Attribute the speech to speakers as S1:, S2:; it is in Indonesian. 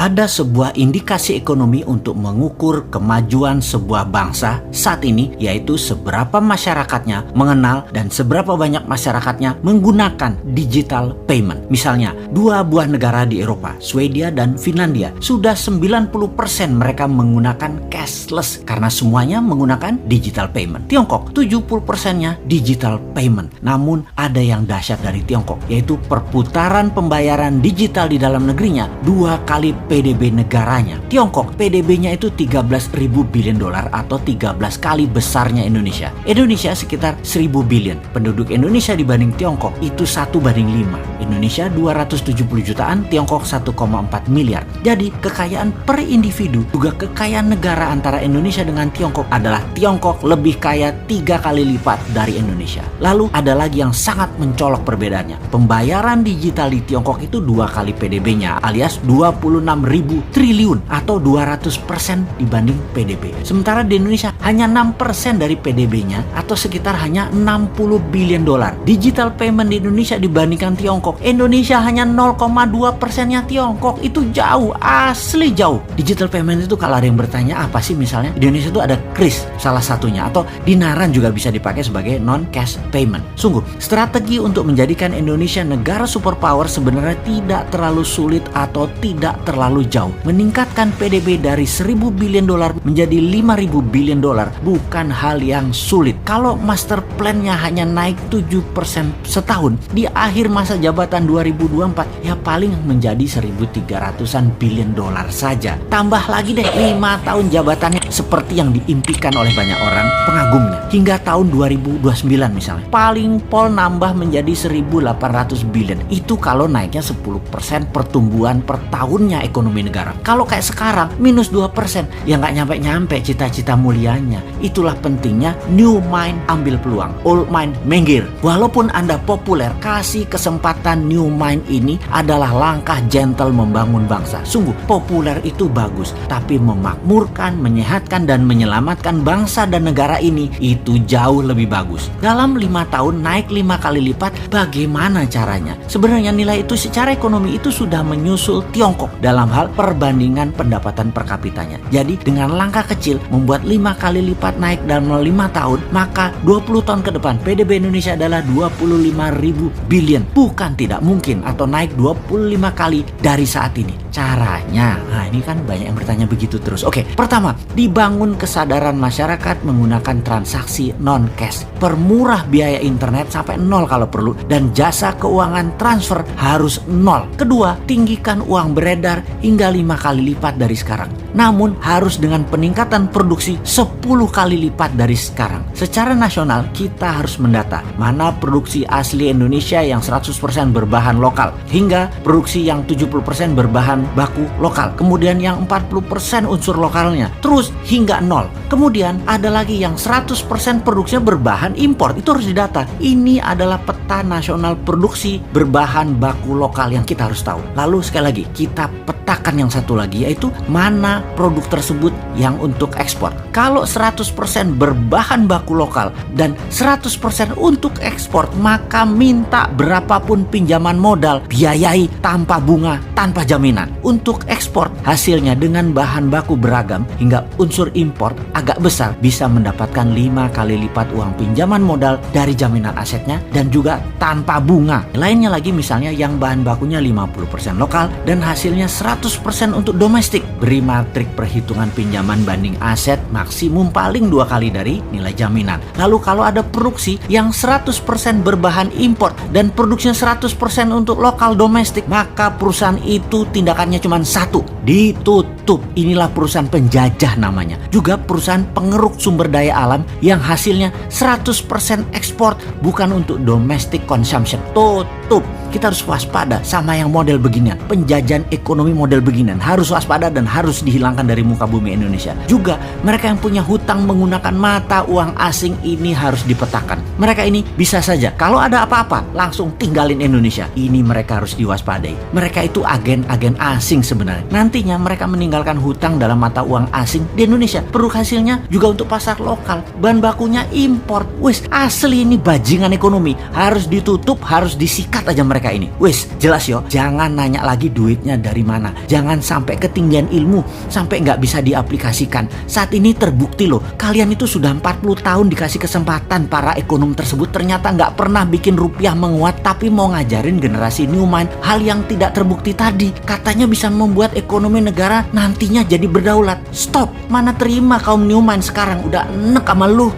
S1: Ada sebuah indikasi ekonomi untuk mengukur kemajuan sebuah bangsa saat ini, yaitu seberapa masyarakatnya mengenal dan seberapa banyak masyarakatnya menggunakan digital payment. Misalnya, dua buah negara di Eropa, Swedia dan Finlandia, sudah 90% mereka menggunakan cashless karena semuanya menggunakan digital payment. Tiongkok, 70%-nya digital payment. Namun ada yang dahsyat dari Tiongkok, yaitu perputaran pembayaran digital di dalam negerinya 2 kali PDB negaranya. Tiongkok, PDB-nya itu 13.000 billion dolar atau 13 kali besarnya Indonesia. Indonesia sekitar 1.000 billion. Penduduk Indonesia dibanding Tiongkok itu 1:5. Indonesia 270 jutaan, Tiongkok 1,4 miliar. Jadi kekayaan per individu juga kekayaan negara antara Indonesia dengan Tiongkok adalah Tiongkok lebih kaya 3 kali lipat dari Indonesia. Lalu ada lagi yang sangat mencolok perbedaannya. Pembayaran digital di Tiongkok itu 2 kali PDB-nya alias 26.000 triliun atau 200% dibanding PDB. Sementara di Indonesia hanya 6% dari PDB-nya atau sekitar hanya 60 billion dolar. Digital payment di Indonesia dibandingkan Tiongkok, Indonesia hanya 0,2%-nya Tiongkok. Itu jauh, asli jauh. Digital payment itu kalau ada yang bertanya apa sih, misalnya di Indonesia itu ada kris salah satunya, atau dinaran juga bisa dipakai sebagai non-cash payment. Sungguh, strategi untuk menjadikan Indonesia negara superpower sebenarnya tidak terlalu sulit atau tidak terlalu jauh. Meningkatkan PDB dari 1.000 billion dolar menjadi 5.000 billion dolar bukan hal yang sulit. Kalau master plan-nya hanya naik 7% setahun, di akhir masa jabatan 2024 ya paling menjadi 1.300-an billion dolar saja. Tambah lagi deh 5 tahun jabatannya seperti yang diimpikan oleh banyak orang pengagumnya. Hingga tahun 2029 misalnya, paling pol nambah menjadi 1.800 billion. Itu kalau naiknya 10% pertumbuhan per tahunnya ekonomi negara. Kalau kayak sekarang minus 2%, ya nggak nyampe-nyampe cita-cita mulianya. Itulah pentingnya new mind ambil peluang, old mind minggir. Walaupun Anda populer, kasih kesempatan new mind ini adalah langkah gentle membangun bangsa. Sungguh, populer itu bagus, tapi memakmurkan, menyehatkan, dan menyelamatkan bangsa dan negara ini itu jauh lebih bagus. Dalam 5 tahun naik 5 kali lipat, bagaimana caranya? Sebenarnya nilai itu secara ekonomi itu sudah menyusul Tiongkok dalam hal perbandingan pendapatan per kapitanya. Jadi dengan langkah kecil membuat 5 kali lipat naik dalam 5 tahun, maka 20 tahun ke depan PDB Indonesia adalah 25.000 billion. Bukan tidak mungkin atau naik 25 kali dari saat ini. Caranya, nah ini kan banyak yang bertanya begitu terus. Oke, pertama, dibangun kesadaran masyarakat menggunakan transaksi non-cash. Permurah biaya internet sampai 0 kalau perlu, dan jasa keuangan transfer harus 0. Kedua, tinggikan uang beredar hingga 5 kali lipat dari sekarang. Namun harus dengan peningkatan produksi 10 kali lipat dari sekarang. Secara nasional kita harus mendata mana produksi asli Indonesia yang 100% berbahan lokal hingga produksi yang 70% berbahan baku lokal. Kemudian yang 40% unsur lokalnya. Terus hingga 0. Kemudian ada lagi yang 100% produksinya berbahan impor. Itu harus didata. Ini adalah peta nasional produksi berbahan baku lokal yang kita harus tahu. Lalu sekali lagi kita petakan yang satu lagi, yaitu mana produk tersebut yang untuk ekspor. Kalau 100% berbahan baku lokal dan 100% untuk ekspor, maka minta berapapun pinjaman modal, biayai tanpa bunga, tanpa jaminan. Untuk ekspor hasilnya dengan bahan baku beragam hingga unsur impor agak besar, bisa mendapatkan 5 kali lipat uang pinjaman modal dari jaminan asetnya dan juga tanpa bunga. Lainnya lagi misalnya yang bahan bakunya 50% lokal dan hasilnya 100% untuk domestik. Beri matrik perhitungan pinjaman banding aset maksimum paling 2 kali dari nilai jaminan. Lalu kalau ada produksi yang 100% berbahan impor dan produksinya 100% untuk lokal domestik, maka perusahaan itu tindakannya cuma satu, ditutup. Inilah perusahaan penjajah namanya. Juga perusahaan pengeruk sumber daya alam yang hasilnya 100% ekspor bukan untuk domestic consumption. Tutup. Kita harus waspada sama yang model beginian. Penjajahan ekonomi model beginian harus waspada dan harus dihilangkan. hilangkan dari muka bumi Indonesia. Juga mereka yang punya hutang menggunakan mata uang asing ini harus dipetakan. Mereka ini bisa saja kalau ada apa-apa langsung tinggalin Indonesia. Ini mereka harus diwaspadai. Mereka itu agen-agen asing sebenarnya. Nantinya mereka meninggalkan hutang dalam mata uang asing di Indonesia. Produk hasilnya juga untuk pasar lokal. Bahan bakunya import. Wis, asli ini bajingan ekonomi. Harus ditutup, harus disikat aja mereka ini. Wis, jelas yo. Jangan nanya lagi duitnya dari mana. Jangan sampai ketinggian ilmu, sampai nggak bisa diaplikasikan. Saat ini terbukti loh, kalian itu sudah 40 tahun dikasih kesempatan para ekonom tersebut, ternyata nggak pernah bikin rupiah menguat, tapi mau ngajarin generasi new mind hal yang tidak terbukti tadi. Katanya bisa membuat ekonomi negara nantinya jadi berdaulat. Stop, mana terima kaum new mind sekarang, udah enek sama lu.